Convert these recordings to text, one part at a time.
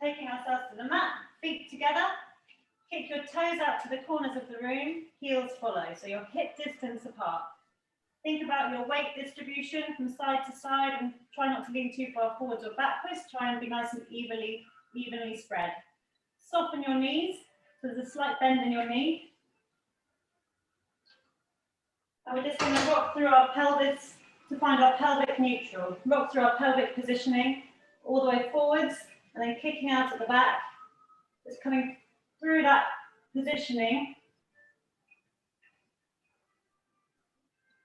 Taking ourselves to the mat, feet together. Kick your toes out to the corners of the room, heels follow, so you're hip distance apart. Think about your weight distribution from side to side and try not to lean too far forwards or backwards. Try and be nice and evenly spread. Soften your knees, so there's a slight bend in your knee. And we're just going to rock through our pelvis to find our pelvic neutral. Rock through our pelvic positioning all the way forwards and then kicking out at the back. Just coming through that positioning.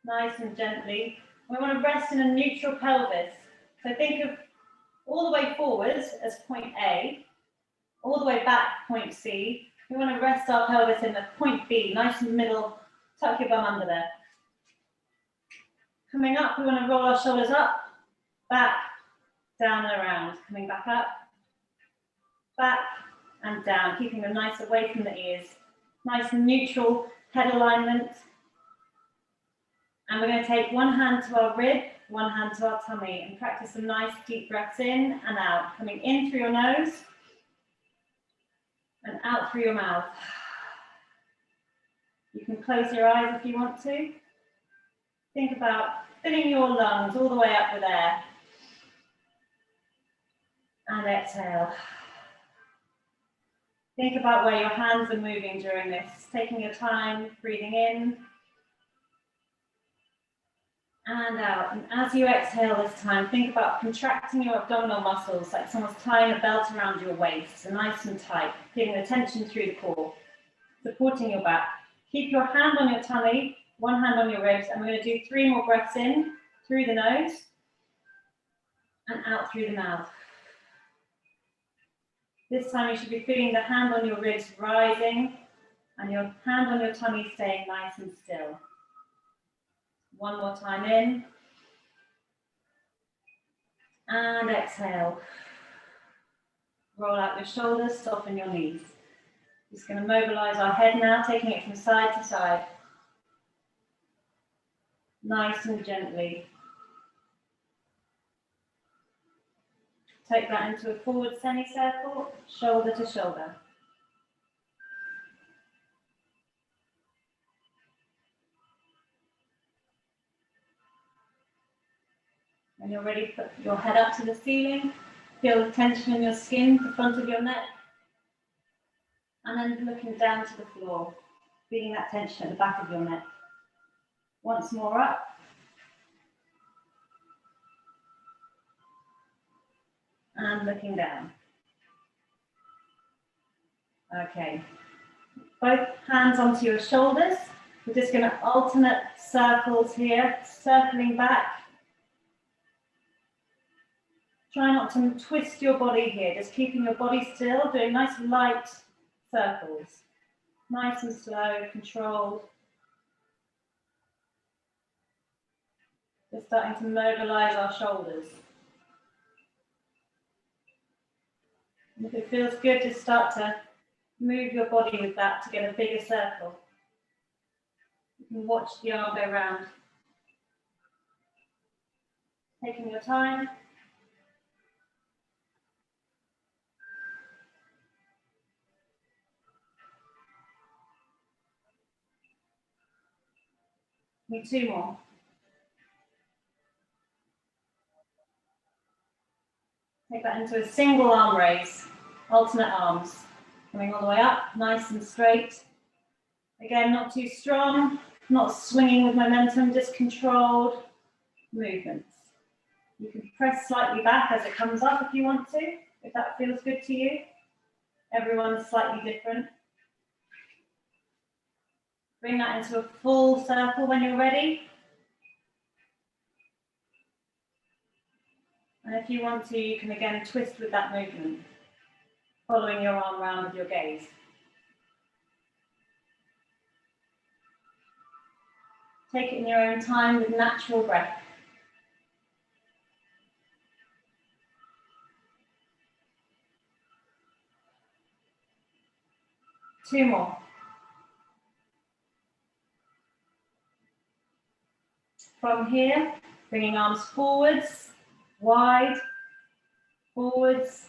Nice and gently. We want to rest in a neutral pelvis. So think of all the way forwards as point A, all the way back point C. We want to rest our pelvis in the point B, nice in the middle. Tuck your bum under there. Coming up, we want to roll our shoulders up, back, down and around. Coming back up, back and down, keeping them nice away from the ears. Nice and neutral head alignment. And we're going to take one hand to our rib, one hand to our tummy, and practice some nice deep breaths in and out. Coming in through your nose and out through your mouth. You can close your eyes if you want to. Think about filling your lungs all the way up with air. And exhale. Think about where your hands are moving during this. Taking your time, breathing in and out. And as you exhale this time, think about contracting your abdominal muscles like someone's tying a belt around your waist, so nice and tight, feeling the tension through the core, supporting your back. Keep your hand on your tummy, one hand on your ribs, and we're going to do 3 more breaths in through the nose and out through the mouth. This time you should be feeling the hand on your ribs rising and your hand on your tummy staying nice and still. One more time in and exhale. Roll out your shoulders, soften your knees. Just going to mobilize our head now, taking it from side to side. Nice and gently. Take that into a forward semicircle, shoulder to shoulder. When you're ready, put your head up to the ceiling. Feel the tension in your skin, the front of your neck. And then looking down to the floor, feeling that tension at the back of your neck. Once more up. And looking down. Okay. Both hands onto your shoulders. We're just going to alternate circles here, circling back. Try not to twist your body here, just keeping your body still, doing nice light circles. Nice and slow, controlled. Just starting to mobilize our shoulders. And if it feels good, just start to move your body with that to get a bigger circle. You can watch the arm go round. Taking your time. Need 2 more. Take that into a single arm raise, alternate arms. Coming all the way up, nice and straight. Again, not too strong, not swinging with momentum, just controlled movements. You can press slightly back as it comes up if you want to, if that feels good to you. Everyone's slightly different. Bring that into a full circle when you're ready. And if you want to, you can again twist with that movement, following your arm round with your gaze. Take it in your own time with natural breath. Two more. From here, bringing arms forwards, wide, forwards,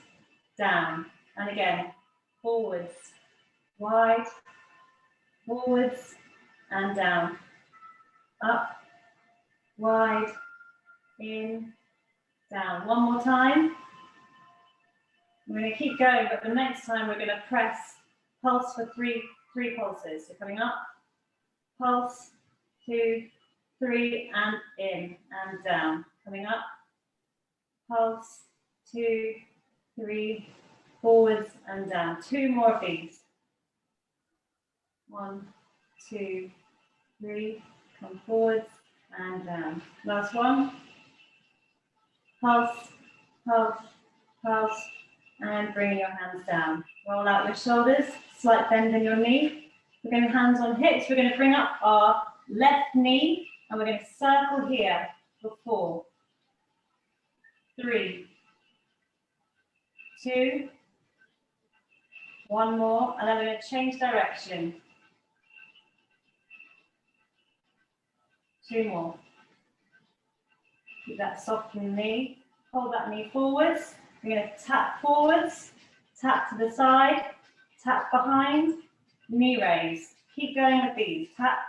down. And again, forwards, wide, forwards, and down. Up, wide, in, down. One more time. We're going to keep going, but the next time we're going to press pulse for three pulses. So coming up, pulse, 2, 3, and in, and down. Coming up, pulse, 2, 3, forwards, and down. 2 more of these. 1, 2, 3, come forwards, and down. Last one. Pulse, pulse, pulse, and bring your hands down. Roll out your shoulders, slight bend in your knee. We're going to hands on hips. We're going to bring up our left knee, and we're going to circle here for 4, 3, 2, 1 more, and then we're going to change direction. 2 more. Keep that soft in the knee. Hold that knee forwards. We're going to tap forwards, tap to the side, tap behind, knee raise. Keep going with these. Tap,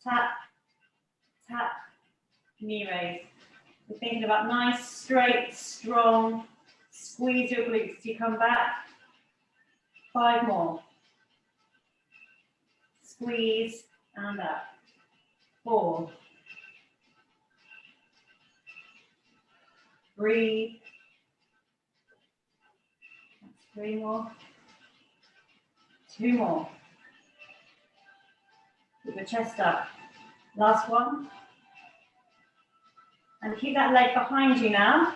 tap, tap, knee raise. We're thinking about nice, straight, strong, squeeze your glutes as you come back. 5 more. Squeeze and up. 4. Breathe. 3 more. 2 more. Keep your chest up. Last one. And keep that leg behind you now.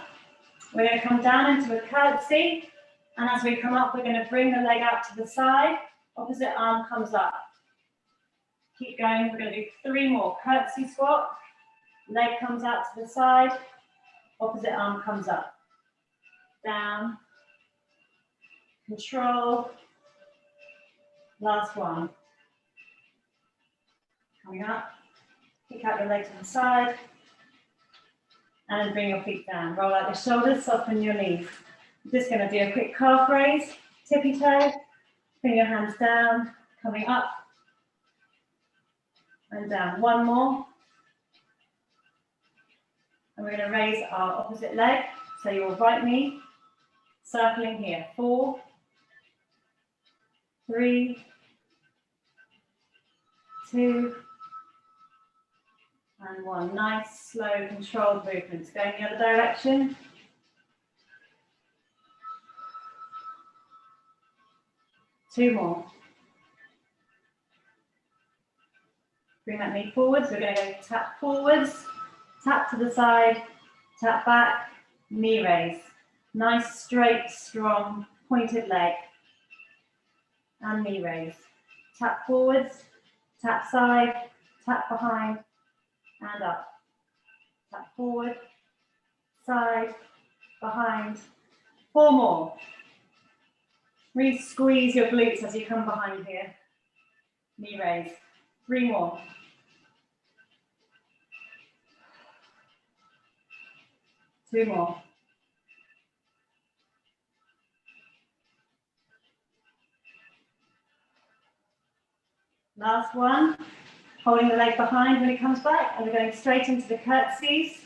We're going to come down into a curtsy. And as we come up, we're going to bring the leg out to the side. Opposite arm comes up. Keep going. We're going to do 3 more. Curtsy squat. Leg comes out to the side. Opposite arm comes up. Down. Control. Last one. Coming up. Kick out your leg to the side. And then bring your feet down. Roll out your shoulders, soften your knees. We're just going to do a quick calf raise. Tippy toe. Bring your hands down. Coming up. And down. 1 more. And we're going to raise our opposite leg. So your right knee. Circling here. 4. 3, 2, and 1. Nice, slow, controlled movements. Going the other direction. Two more. Bring that knee forwards. We're going to go tap forwards, tap to the side, tap back, knee raise. Nice, straight, strong, pointed leg. And knee raise. Tap forwards, tap side, tap behind, and up. Tap forward, side, behind. 4 more. Really squeeze your glutes as you come behind here. Knee raise. 3 more. Two more. Last one, holding the leg behind when it comes back, and we're going straight into the curtsies,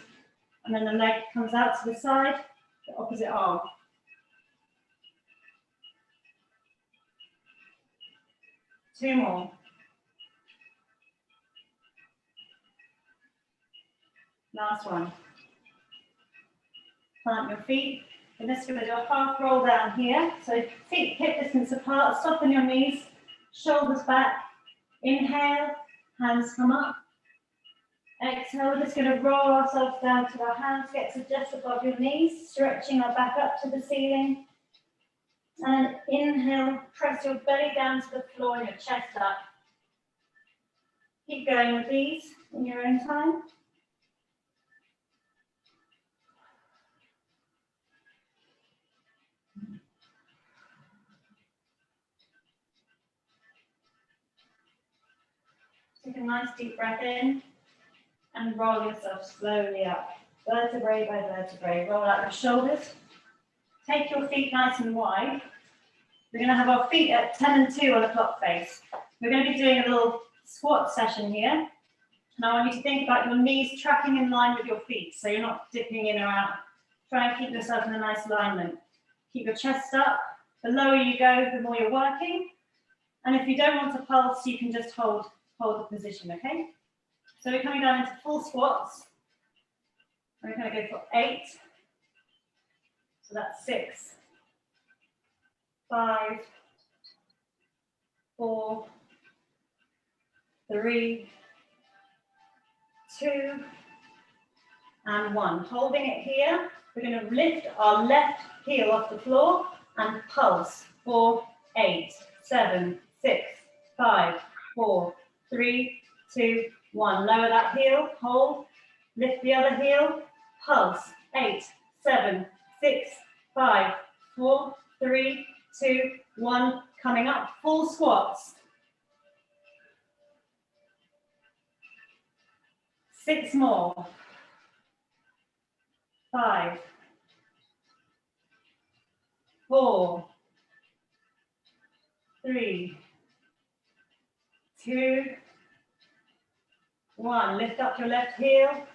and then the leg comes out to the side, the opposite arm. Two more. Last one. Plant your feet. We're just going to do a half roll down here. So feet hip distance apart, soften your knees, shoulders back. Inhale, hands come up. Exhale, we're just going to roll ourselves down to our hands, get to just above your knees, stretching our back up to the ceiling. And inhale, press your belly down to the floor and your chest up. Keep going with these in your own time. Take a nice deep breath in and roll yourself slowly up, vertebrae by vertebrae. Roll out your shoulders, Take your feet nice and wide. We're going to have our feet at 10 and 2 on a clock face. We're going to be doing a little squat session here. And I want you to think about your knees tracking in line with your feet, so you're not dipping in or out. Try and keep yourself in a nice alignment. Keep your chest up. The lower you go, the more you're working. And if you don't want to pulse, you can just hold the position, okay? So we're coming down into full squats. We're going to go for 8. So that's 6, 5, 4, 3, 2, and 1. Holding it here, we're going to lift our left heel off the floor and pulse. 4, 8, 7, 6, 5, 4, 3, 2, 1. Lower that heel, hold, lift the other heel, pulse. 8, 7, 6, 5, 4, 3, 2, 1. Coming up, full squats. 6 more. 5, 4, 3, 2, 1. Lift up your left heel.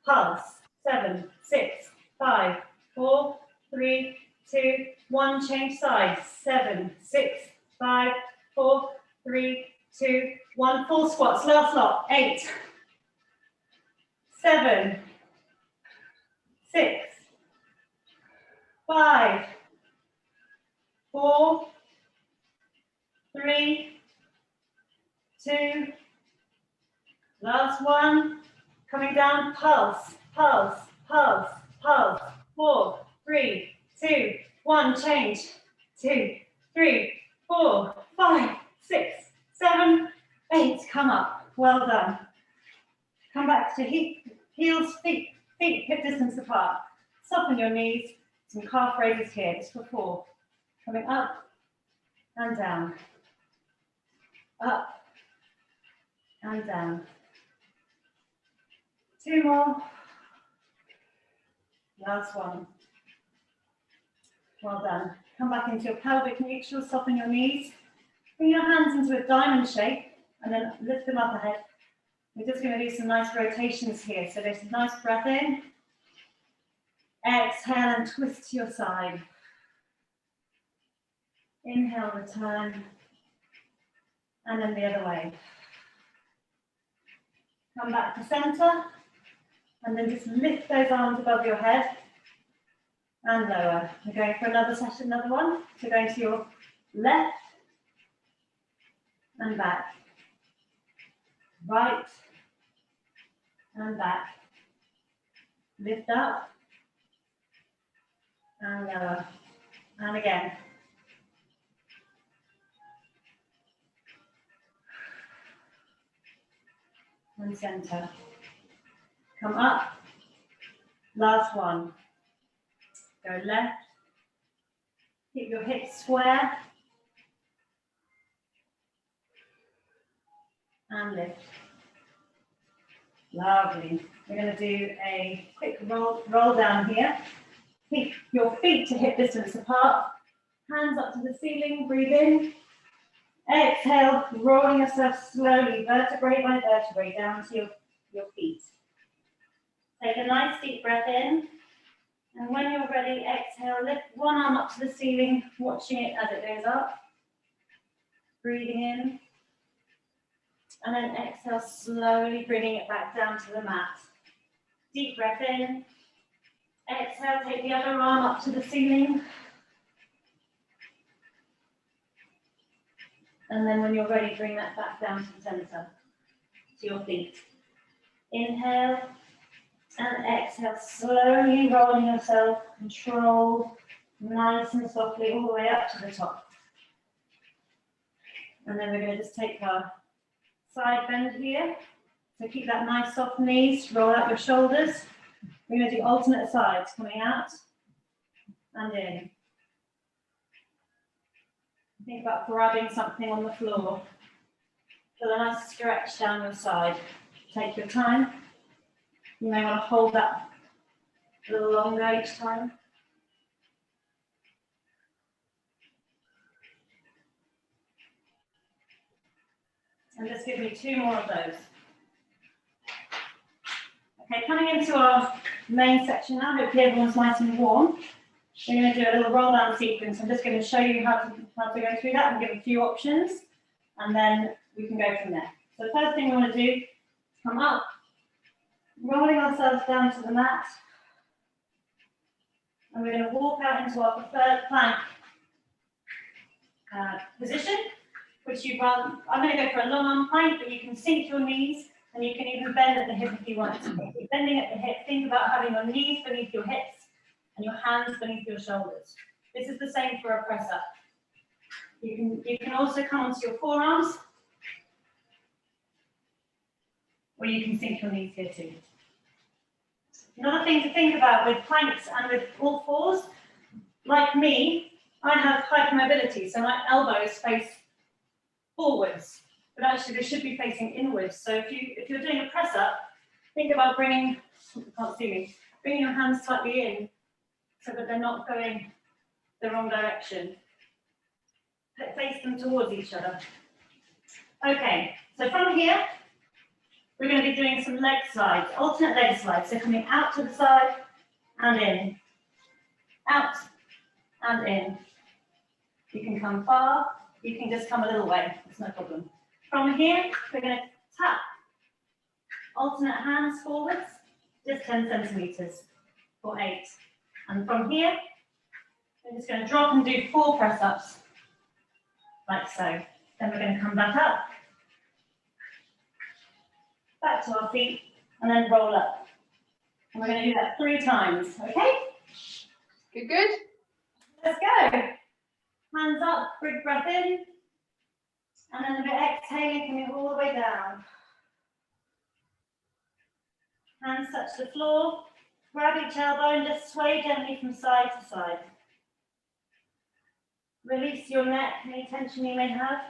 Pulse. 7, 6, 5, 4, 3, 2, 1. Change sides. 7, 6, 5, 4, 3, 2, 1. Full squats. Last lot. 8, 7, 6, 5, 4, 3, 2, last one. Coming down, pulse, pulse, pulse, pulse. 4, 3, 2, 1. Change. 2, 3, 4, 5, 6, 7, 8. Come up. Well done. Come back to heels, feet hip distance apart. Soften your knees. Some calf raises here, just for 4. Coming up and down. Up and down. 2 more. Last one. Well done. Come back into your pelvic neutral, soften your knees. Bring your hands into a diamond shape and then lift them up ahead. We're just going to do some nice rotations here. So there's a nice breath in. Exhale and twist to your side. Inhale, return. And then the other way. Come back to center. And then just lift those arms above your head. And lower. We're going for another session, another one. So going to your left. And back. Right. And back. Lift up. And lower. And again. And center. Come up. Last one. Go left. Keep your hips square. And lift. Lovely. We're going to do a quick roll down here. Keep your feet to hip distance apart. Hands up to the ceiling. Breathe in. Exhale, rolling yourself slowly, vertebrae by vertebrae, down to your feet. Take a nice deep breath in. And when you're ready, exhale, lift one arm up to the ceiling, watching it as it goes up. Breathing in. And then exhale, slowly bringing it back down to the mat. Deep breath in. Exhale, take the other arm up to the ceiling. And then when you're ready, bring that back down to the center, to your feet. Inhale and exhale, slowly rolling yourself, controlled, nice and softly, all the way up to the top. And then we're going to just take our side bend here. So keep that nice soft knees, roll out your shoulders. We're going to do alternate sides, coming out and in. Think about grabbing something on the floor. Feel a nice stretch down your side. Take your time. You may want to hold that a little longer each time. And just give me 2 more of those. Okay, coming into our main section now, hopefully everyone's nice and warm. We're going to do a little roll down sequence. I'm just going to show you how to go through that and give a few options, and then we can go from there. So the first thing we want to do is come up, rolling ourselves down to the mat, and we're going to walk out into our preferred plank position, which you'd rather, I'm going to go for a long arm plank, but you can sink your knees and you can even bend at the hip if you want to. If you're bending at the hip, think about having your knees beneath your hips and your hands beneath your shoulders. This is the same for a press up. You can also come onto your forearms, or you can sink your knees here too. Another thing to think about with planks and with all fours, like me, I have hypermobility, so my elbows face forwards, but actually they should be facing inwards. So if you're doing a press up, think about bringing, you can't see me, bringing your hands slightly in so that they're not going the wrong direction. Face them towards each other. Okay, so from here, we're going to be doing some leg slides, alternate leg slides. So coming out to the side and in, out and in. You can come far, you can just come a little way, it's no problem. From here, we're going to tap alternate hands forwards, just 10 centimeters for 8. And from here, we're just going to drop and do 4 press ups, like so. Then we're going to come back up, back to our feet, and then roll up. And we're going to do that 3 times, okay? Good, good. Let's go. Hands up, big breath in, and then a bit exhaling, coming all the way down. Hands touch the floor, grab each elbow and just sway gently from side to side. Release your neck, any tension you may have,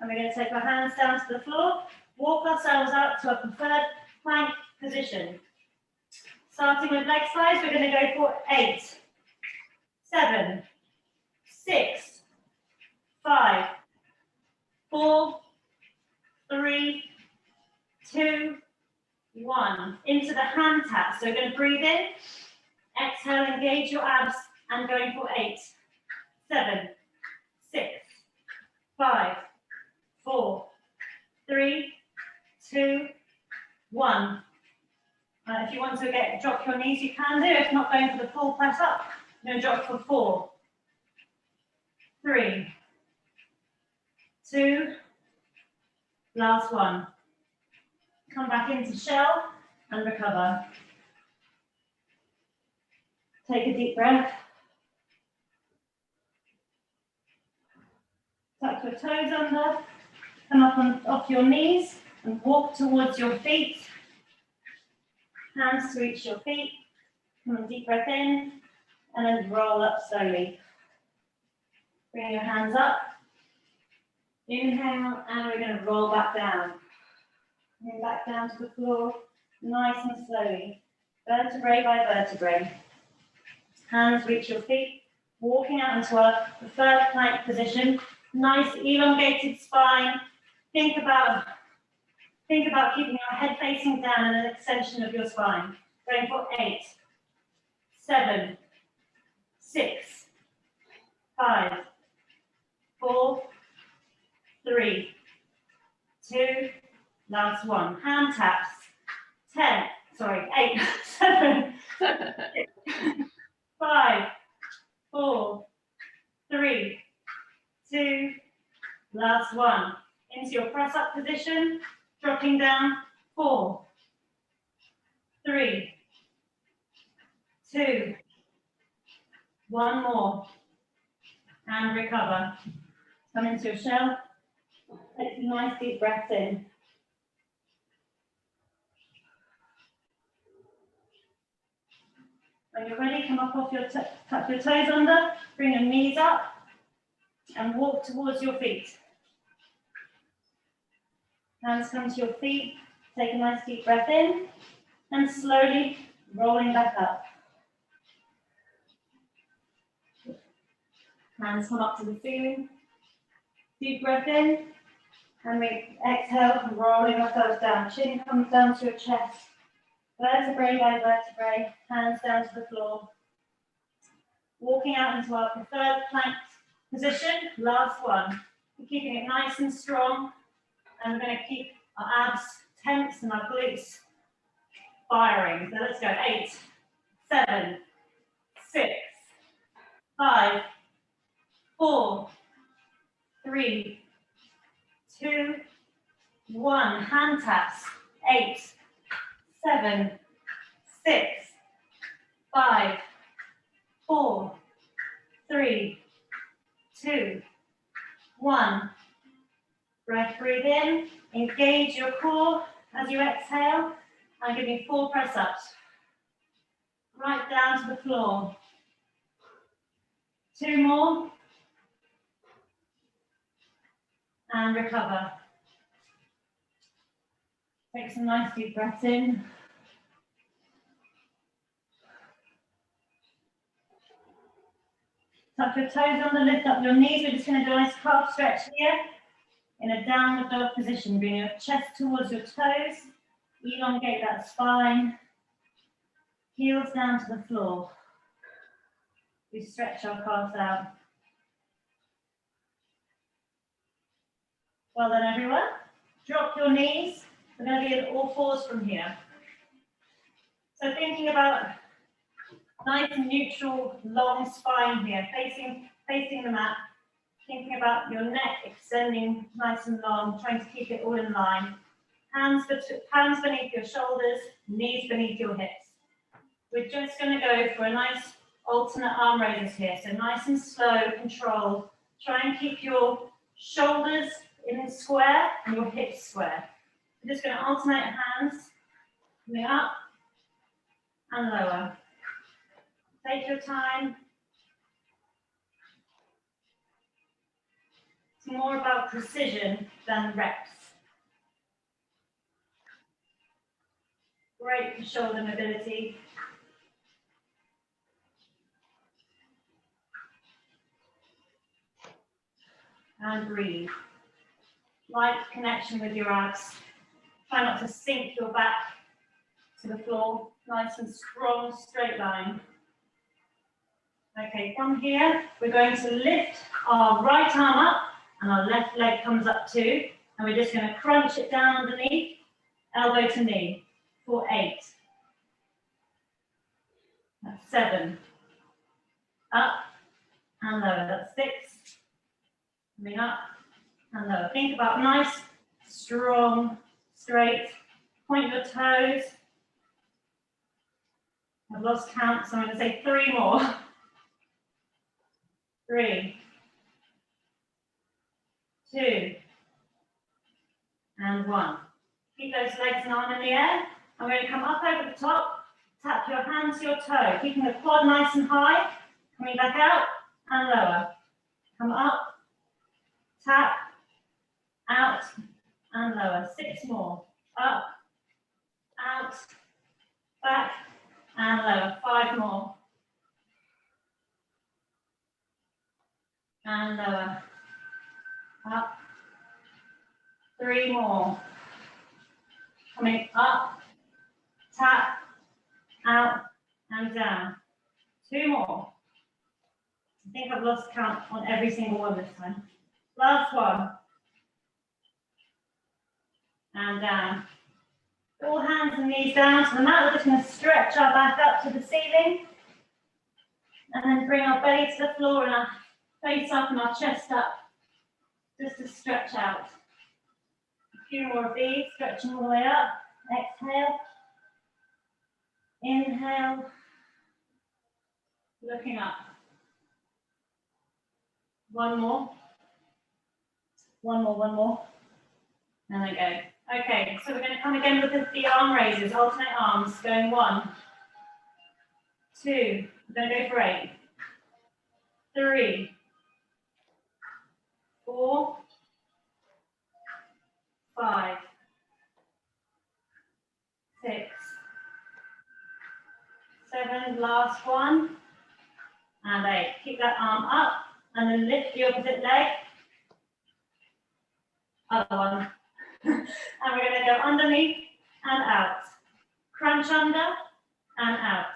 and we're going to take our hands down to the floor, walk ourselves out to a preferred plank position. Starting with leg slides, we're going to go for 8, 7, 6, 5, 4, 3, 2, 1. Into the hand tap. So we're going to breathe in, exhale, engage your abs, and going for 8, 7, 6, 5, 4, 3, 2, 1. If you want to drop your knees, you can do. If not, going for the full press up, you're going to drop for 4, 3, 2, last one. Come back into shell and recover. Take a deep breath. Tuck your toes under. Come up off your knees and walk towards your feet. Hands to reach your feet. Come on, deep breath in and then roll up slowly. Bring your hands up. Inhale, and we're going to roll back down. And back down to the floor, nice and slowly, vertebrae by vertebrae. Hands reach your feet, walking out into our preferred plank position. Nice elongated spine. Think about keeping your head facing down and an extension of your spine. Going for 8, 7, 6, 5, 4, 3, 2, last one. Hand taps. 8, 7, 6, 5, 4, 3, 2, last one. Into your press up position, dropping down. 4, 3, 2, 1 more. And recover. Come into a shell. Take some nice deep breaths in. When you're ready, come up off your tuck your toes under, bring your knees up, and walk towards your feet. Hands come to your feet, take a nice deep breath in, and slowly rolling back up. Hands come up to the ceiling. Deep breath in, And we exhale, rolling ourselves down. Chin comes down to your chest. Vertebrae by vertebrae, hands down to the floor. Walking out into our preferred plank position. Last one. We're keeping it nice and strong. And we're going to keep our abs tense and our glutes firing. So let's go. 8, 7, 6, 5, 4, 3, 2, 1. Hand taps. 8, 7, 6, 5, 4, 3, 2, 1. Breathe in. Engage your core as you exhale. And give me 4 press-ups. Right down to the floor. 2 more. And recover. Take some nice deep breaths in. Tuck your toes under, lift up your knees. We're just going to do a nice calf stretch here. In a downward dog position. Bring your chest towards your toes. Elongate that spine. Heels down to the floor. We stretch our calves out. Well done, everyone. Drop your knees. We're going to be in all fours from here. So thinking about nice and neutral, long spine here, facing the mat. Thinking about your neck extending nice and long, trying to keep it all in line. Hands beneath your shoulders, knees beneath your hips. We're just going to go for a nice alternate arm raises here. So nice and slow, controlled. Try and keep your shoulders in square and your hips square. We're just going to alternate hands, coming up and lower. Take your time. It's more about precision than reps. Great for shoulder mobility. And breathe. Light connection with your abs. Try not to sink your back to the floor. Nice and strong, straight line. Okay, from here, we're going to lift our right arm up and our left leg comes up too. And we're just going to crunch it down underneath, elbow to knee, for 8. That's 7. Up and lower. That's 6. Coming up and lower. Think about nice, strong, straight. Point your toes. I've lost count, so I'm going to say 3 more. 3, 2, and 1. Keep those legs and arm in the air. I'm going to come up over the top, tap your hand to your toe, keeping the quad nice and high, coming back out and lower. Come up, tap, out, and lower. 6 more. Up, out, back, and lower. 5 more. And lower. Up. 3 more. Coming up, tap, out, and down. 2 more. I think I've lost count on every single one this time. Last one. And down. All hands and knees down to the mat. We're just going to stretch our back up to the ceiling. And then bring our belly to the floor and our face up and our chest up. Just to stretch out. A few more of these, stretching all the way up. Exhale. Inhale. Looking up. 1 more. 1 more, 1 more. And then go. Okay, so we're going to come again with the arm raises, alternate arms, going 1, 2, we're going to go for 8, 3, 4, 5, 6, 7, last one, and 8. Keep that arm up, and then lift the opposite leg, Other one. And we're going to go underneath and out. Crunch under and out.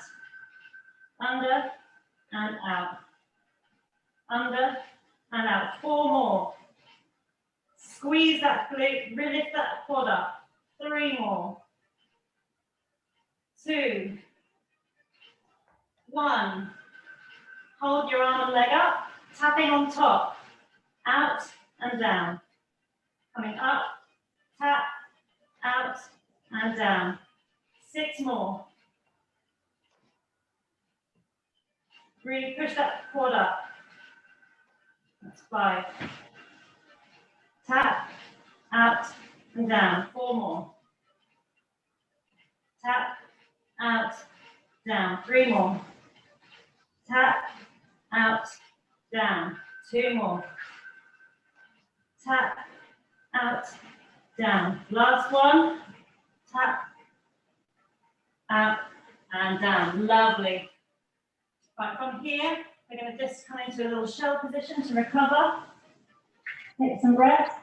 Under and out. Under and out. 4 more. Squeeze that glute, really lift that quad up. 3 more. 2. 1. Hold your arm and leg up, tapping on top. Out and down. Coming up, tap, out and down. 6 more. Really push that quad up. That's 5. Tap, out and down. 4 more. Tap, out, down. 3 more. Tap, out, down. 2 more. Tap, out, down. Last one. Tap, out and down. Lovely. Right, from here, we're going to just come into a little shell position to recover. Take some breath.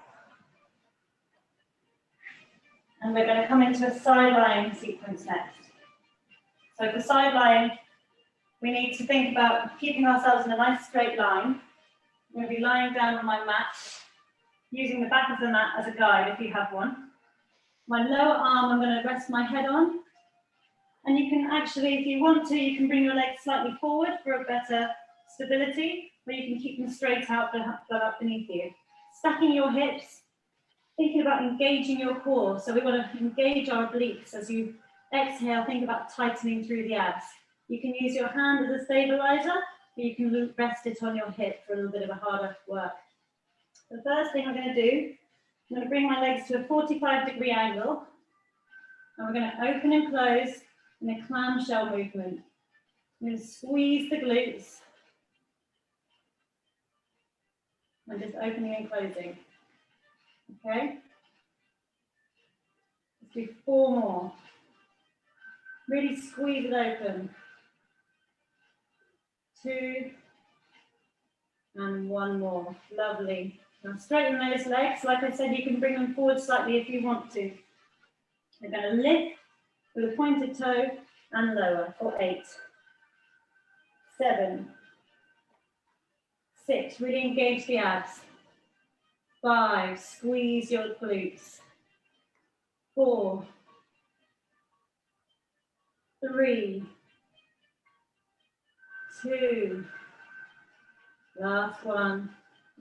And we're going to come into a side lying sequence next. So for side lying, we need to think about keeping ourselves in a nice straight line. I'm going to be lying down on my mat, using the back of the mat as a guide if you have one. My lower arm I'm going to rest my head on. And you can actually, if you want to, you can bring your legs slightly forward for a better stability, or you can keep them straight out but up beneath you. Stacking your hips, thinking about engaging your core. So we want to engage our obliques as you exhale, think about tightening through the abs. You can use your hand as a stabilizer, or you can rest it on your hip for a little bit of a harder work. The first thing I'm going to do, I'm going to bring my legs to a 45-degree angle, and we're going to open and close in a clamshell movement. I'm going to squeeze the glutes, and just opening and closing. Okay? Let's do 4 more. Really squeeze it open. 2, and 1 more. Lovely. Now straighten those legs. Like I said, you can bring them forward slightly if you want to. We're going to lift with a pointed toe and lower for 8, 7, 6. Really engage the abs. 5. Squeeze your glutes. 4, 3, 2. Last one.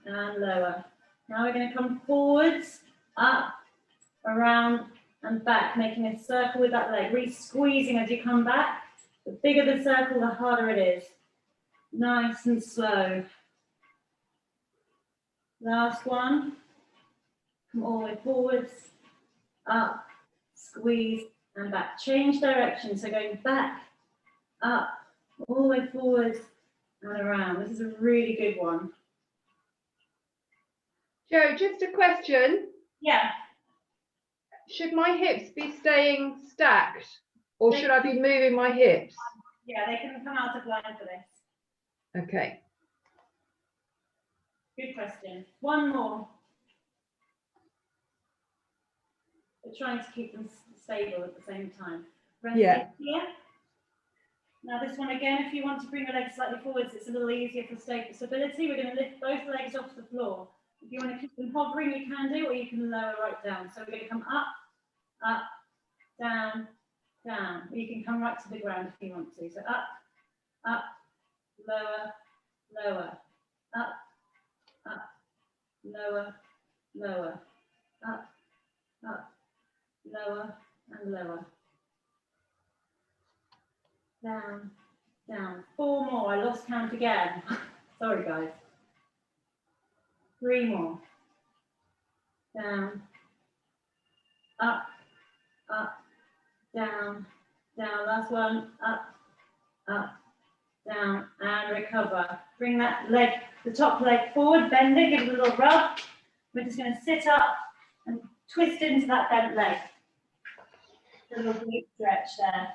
And lower. Now we're going to come forwards, up, around, and back, making a circle with that leg, really squeezing as you come back. The bigger the circle, the harder it is. Nice and slow. Last one. Come all the way forwards, up, squeeze, and back. Change direction, so going back, up, all the way forwards, and around. This is a really good one. Joe, just a question. Yeah. Should my hips be staying stacked, or should I be moving my hips? Yeah, they can come out of line for this. Okay. Good question. 1 more. We're trying to keep them stable at the same time. Rest here. Now this one again, if you want to bring your legs slightly forwards, it's a little easier for stability. We're going to lift both legs off the floor. If you want to keep them hovering, you can do, or you can lower right down. So we're going to come up, up, down, down. Or you can come right to the ground if you want to. So up, up, lower, lower, up, up, lower, lower, up, up, lower, and lower. Down, down. 4 more. I lost count again. Sorry, guys. 3 more. Down, up, up, down, down. Last one. Up, up, down, and recover. Bring that leg, the top leg forward, bend it, give it a little rub. We're just going to sit up and twist into that bent leg. A little deep stretch there.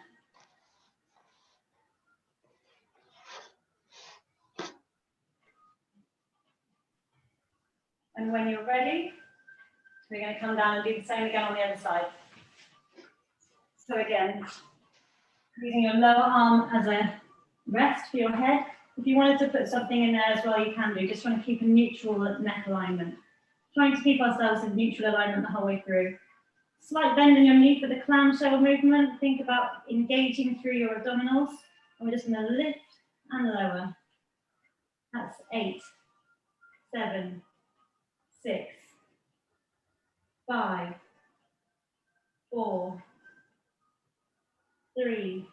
And when you're ready, We're going to come down and do the same again on the other side. So again, using your lower arm as a rest for your head. If you wanted to put something in there as well, you can do. Just trying to keep a neutral neck alignment. Trying to keep ourselves in neutral alignment the whole way through. Slight bend in your knee for the clamshell movement. Think about engaging through your abdominals. And we're just going to lift and lower. That's 8, 7, 6, 5, 4, 3,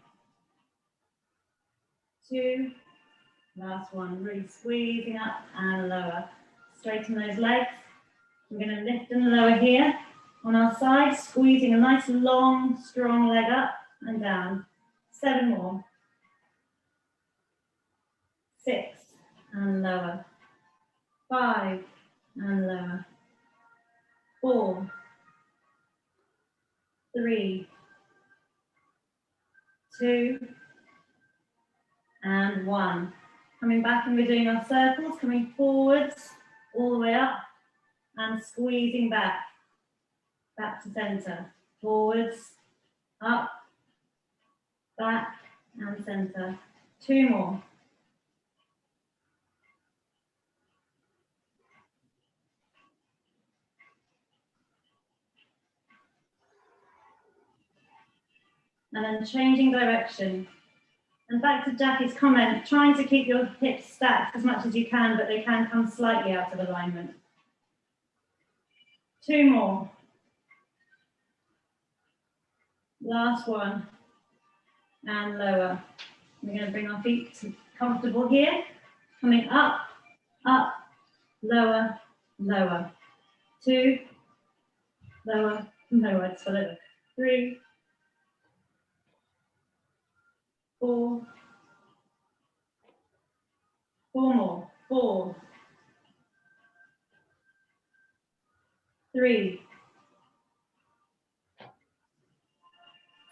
2, last one, really squeezing up and lower. Straighten those legs. We're going to lift and lower here on our side, squeezing a nice long, strong leg up and down. 7 more. 6 and lower. 5 and lower. 4, 3, 2, and 1. Coming back and we're doing our circles, coming forwards, all the way up, and squeezing back to center. Forwards, up, back, and center. 2 more. And then changing direction. And back to Jackie's comment, trying to keep your hips stacked as much as you can, but they can come slightly out of alignment. 2 more. Last one. And lower. We're going to bring our feet to comfortable here. Coming up, up, lower, lower. 2, lower, lower. It's over. 3, 4, 4 more. 4, 3,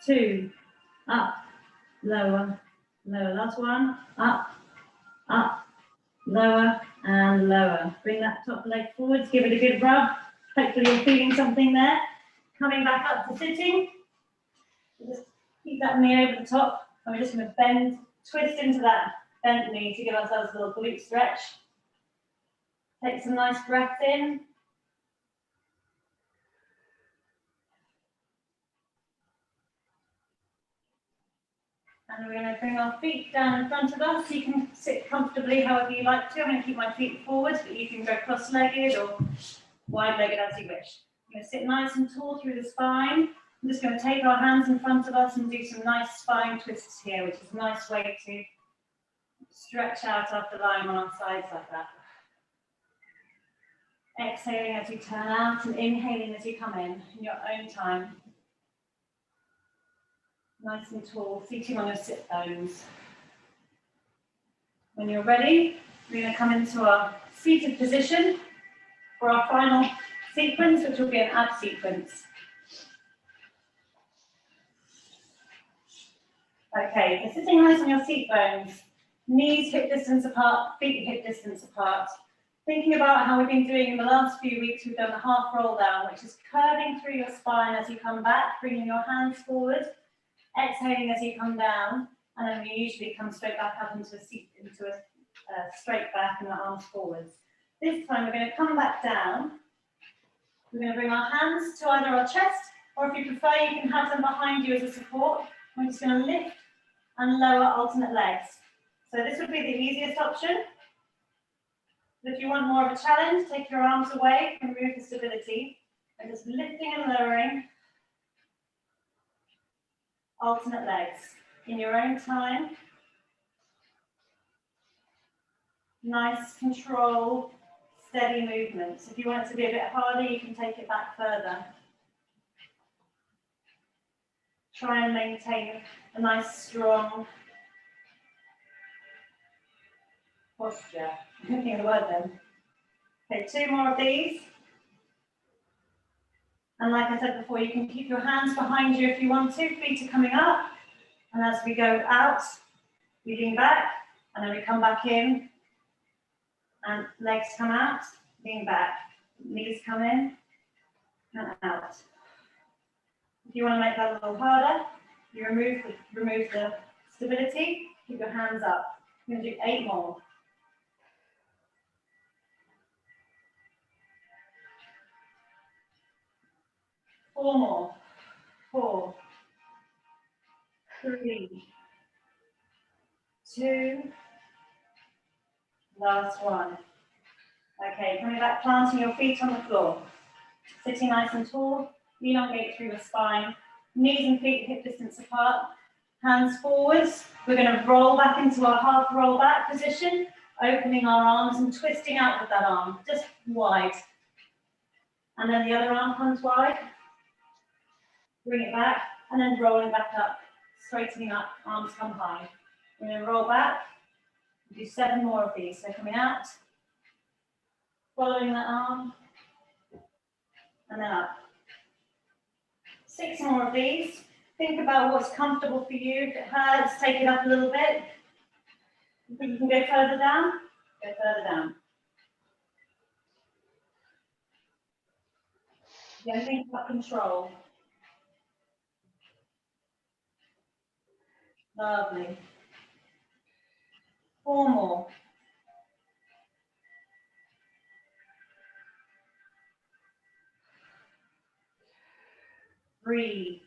2, up, lower, lower. Last one, up, up, lower, and lower. Bring that top leg forwards, give it a good rub. Hopefully you're feeling something there. Coming back up to sitting. Just keep that knee over the top. And we're just going to bend, twist into that bent knee to give ourselves a little glute stretch. Take some nice breaths in. And we're going to bring our feet down in front of us. You can sit comfortably however you like to. I'm going to keep my feet forward, but you can go cross-legged or wide-legged as you wish. I'm going to sit nice and tall through the spine. I'm just going to take our hands in front of us and do some nice spine twists here, which is a nice way to stretch out after lying on our sides like that. Exhaling as you turn out and inhaling as you come in your own time. Nice and tall, seating on your sit bones. When you're ready, we're going to come into our seated position for our final sequence, which will be an ab sequence. Okay, so sitting nice on your seat bones, knees hip distance apart, feet hip distance apart. Thinking about how we've been doing in the last few weeks, we've done the half roll down, which is curving through your spine as you come back, bringing your hands forward, exhaling as you come down, and then we usually come straight back up into a seat, into a straight back and the arms forwards. This time we're going to come back down. We're going to bring our hands to either our chest, or if you prefer, you can have them behind you as a support. We're just going to lift and lower alternate legs. So this would be the easiest option. But if you want more of a challenge, take your arms away and remove the stability. And just lifting and lowering alternate legs in your own time. Nice, controlled, steady movements. If you want it to be a bit harder, you can take it back further. Try and maintain a nice, strong posture. I'm thinking of the word then. Okay, 2 more of these. And like I said before, you can keep your hands behind you if you want to. Feet are coming up. And as we go out, we lean back, and then we come back in. And legs come out, lean back. Knees come in, and out. If you want to make that a little harder, you remove the stability, keep your hands up. You're going to do 8 more. 4 more. 4, 3, 2, last one. Okay, coming back, planting your feet on the floor. Sitting nice and tall, elongate through your spine, knees and feet hip distance apart, hands forwards. We're going to roll back into our half roll back position, opening our arms and twisting out with that arm, just wide. And then the other arm comes wide. Bring it back, and then rolling back up, straightening up, arms come high. We're going to roll back, do 7 more of these. So coming out, following that arm, and then up. 6 more of these. Think about what's comfortable for you. If it hurts, take it up a little bit. You think you can go further down? Go further down. Again, think about control. Lovely. 4 more. 3.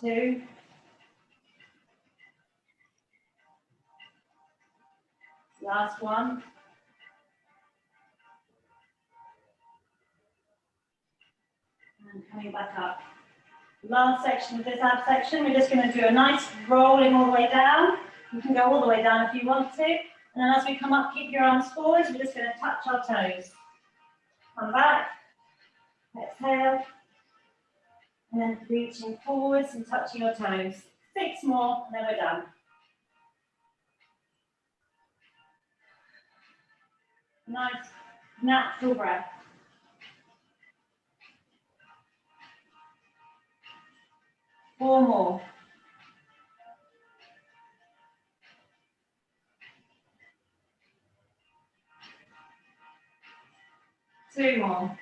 2. Last 1. And coming back up. Last section of this ab section, we're just going to do a nice rolling all the way down. You can go all the way down if you want to. And then as we come up, keep your arms forward. We're just going to touch our toes. Come back. Exhale. And then reaching forwards and touching your toes. 6 more, and then we're done. Nice, natural breath. Four more. 2 more.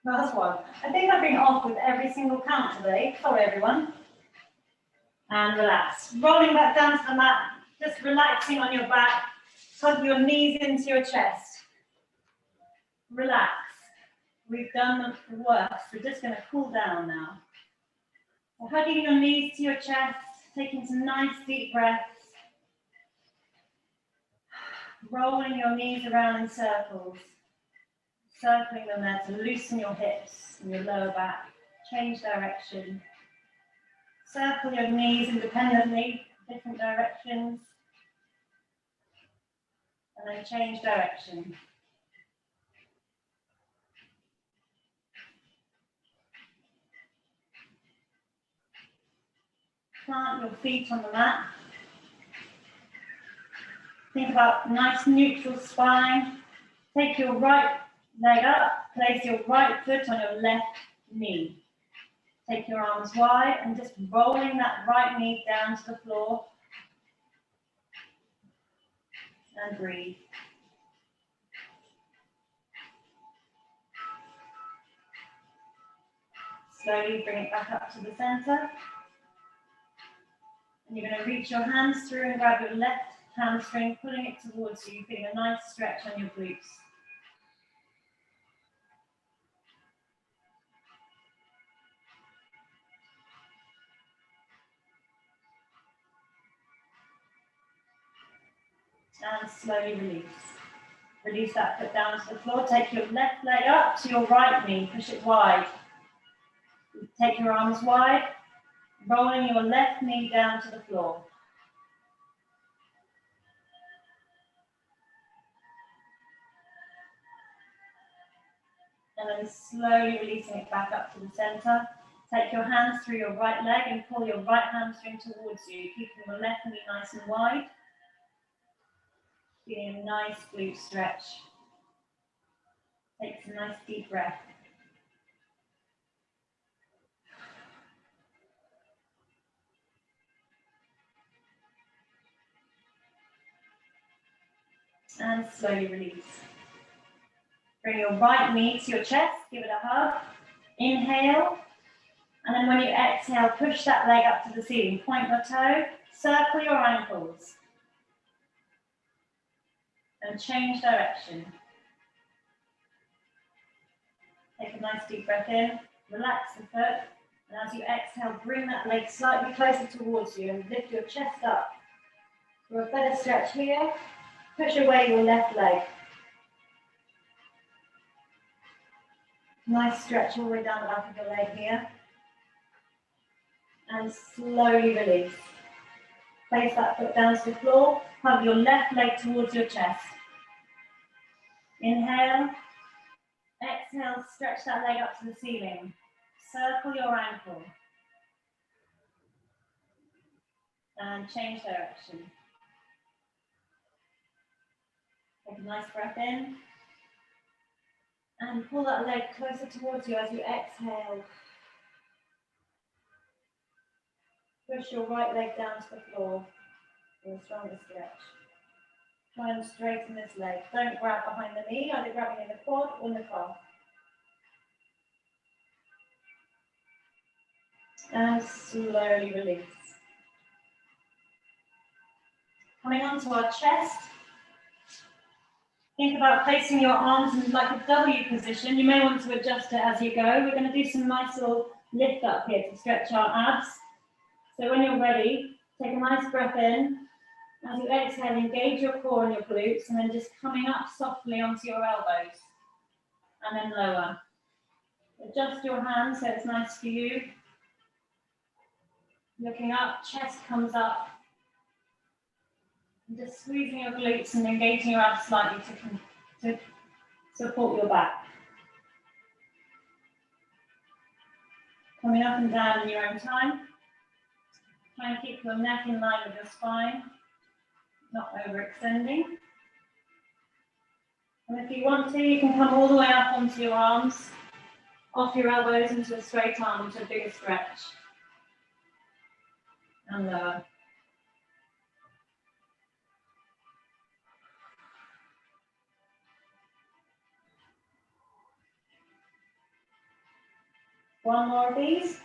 Last one. I think I've been off with every single count today. Sorry, everyone. And relax. Rolling back down to the mat, just relaxing on your back. Hug your knees into your chest. Relax. We've done the work, so we're just going to cool down now. So hugging your knees to your chest, taking some nice deep breaths. Rolling your knees around in circles. Circling them there to loosen your hips and your lower back. Change direction. Circle your knees independently, different directions. And then change direction. Plant your feet on the mat. Think about nice neutral spine. Take your right leg up, place your right foot on your left knee. Take your arms wide and just rolling that right knee down to the floor. And breathe. Slowly bring it back up to the center. And you're going to reach your hands through and grab your left hamstring, pulling it towards you, feeling a nice stretch on your glutes. And slowly release. Release that foot down to the floor. Take your left leg up to your right knee. Push it wide. Take your arms wide. Rolling your left knee down to the floor. And then slowly releasing it back up to the center. Take your hands through your right leg and pull your right hamstring towards you, keeping your left knee nice and wide. Feeling a nice glute stretch. Take some nice deep breath. And slowly release. Bring your right knee to your chest, give it a hug. Inhale. And then when you exhale, push that leg up to the ceiling. Point your toe, circle your ankles. And change direction. Take a nice deep breath in, relax the foot. And as you exhale, bring that leg slightly closer towards you and lift your chest up. For a better stretch here, push away your left leg. Nice stretch all the way down the back of the leg here. And slowly release. Place that foot down to the floor. Hug your left leg towards your chest. Inhale. Exhale, stretch that leg up to the ceiling. Circle your ankle. And change direction. Take a nice breath in. And pull that leg closer towards you as you exhale. Push your right leg down to the floor for a stronger stretch. Try and straighten this leg. Don't grab behind the knee, either grabbing in the quad or in the calf. And slowly release. Coming onto our chest. Think about placing your arms in like a W position. You may want to adjust it as you go. We're going to do some nice little lift up here to stretch our abs. So when you're ready, take a nice breath in. As you exhale, engage your core and your glutes, and then just coming up softly onto your elbows. And then lower. Adjust your hands so it's nice for you. Looking up, chest comes up. And just squeezing your glutes and engaging your abs slightly to support your back. Coming up and down in your own time. Try and keep your neck in line with your spine, not overextending. And if you want to, you can come all the way up onto your arms, off your elbows into a straight arm, into a bigger stretch. And lower. One more of these.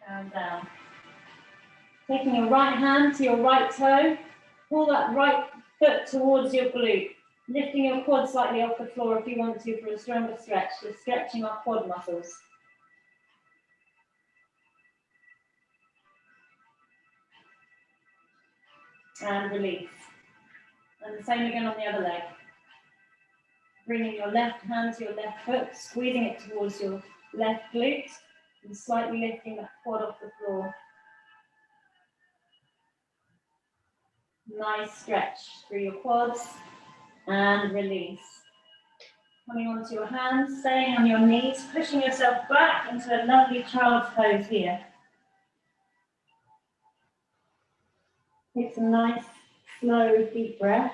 And down. Taking your right hand to your right toe, pull that right foot towards your glute, lifting your quad slightly off the floor if you want to for a stronger stretch, just stretching our quad muscles. And release. And the same again on the other leg. Bringing your left hand to your left foot, squeezing it towards your left glute, and slightly lifting that quad off the floor. Nice stretch through your quads, and release. Coming onto your hands, staying on your knees, pushing yourself back into a lovely child's pose here. Take some nice, slow, deep breaths.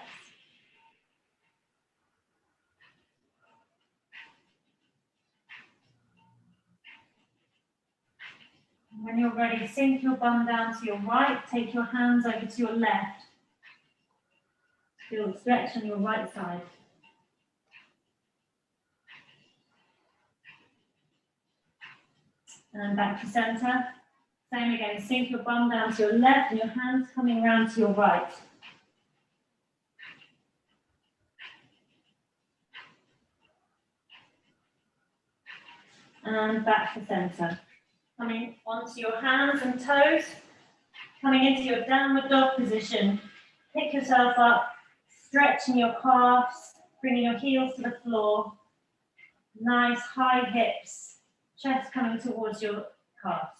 When you're ready, sink your bum down to your right, take your hands over to your left. Feel the stretch on your right side. And back to center. Same again, sink your bum down to your left and your hands coming around to your right. And back to center. Coming onto your hands and toes, coming into your downward dog position. Pick yourself up, stretching your calves, bringing your heels to the floor. Nice high hips, chest coming towards your calves.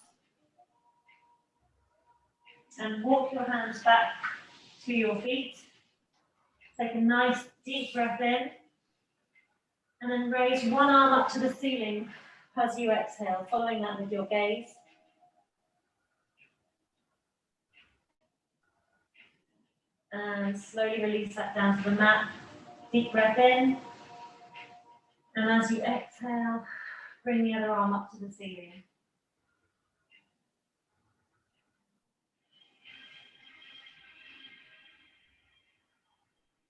And walk your hands back to your feet. Take a nice deep breath in. And then raise one arm up to the ceiling as you exhale, following that with your gaze. And slowly release that down to the mat. Deep breath in. And as you exhale, bring the other arm up to the ceiling.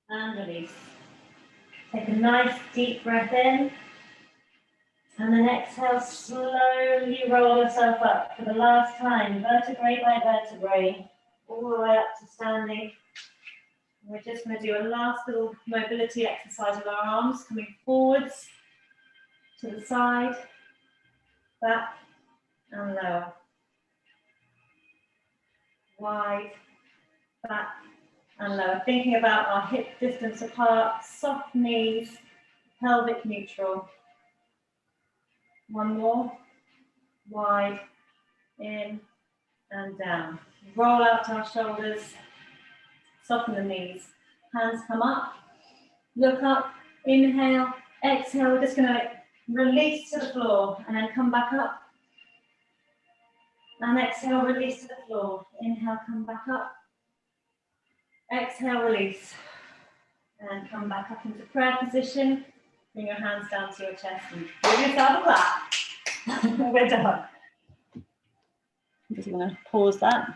And release. Take a nice deep breath in. And then exhale, slowly roll yourself up for the last time, vertebrae by vertebrae, all the way up to standing. We're just going to do a last little mobility exercise with our arms, coming forwards, to the side, back, and lower. Wide, back, and lower. Thinking about our hip distance apart, soft knees, pelvic neutral. One more. Wide, in, and down. Roll out our shoulders, soften the knees. Hands come up, look up, inhale, exhale. We're just going to release to the floor and then come back up. And exhale, release to the floor. Inhale, come back up. Exhale, release. And come back up into prayer position. Bring your hands down to your chest and give yourself a clap. We're done. I'm just going to pause that.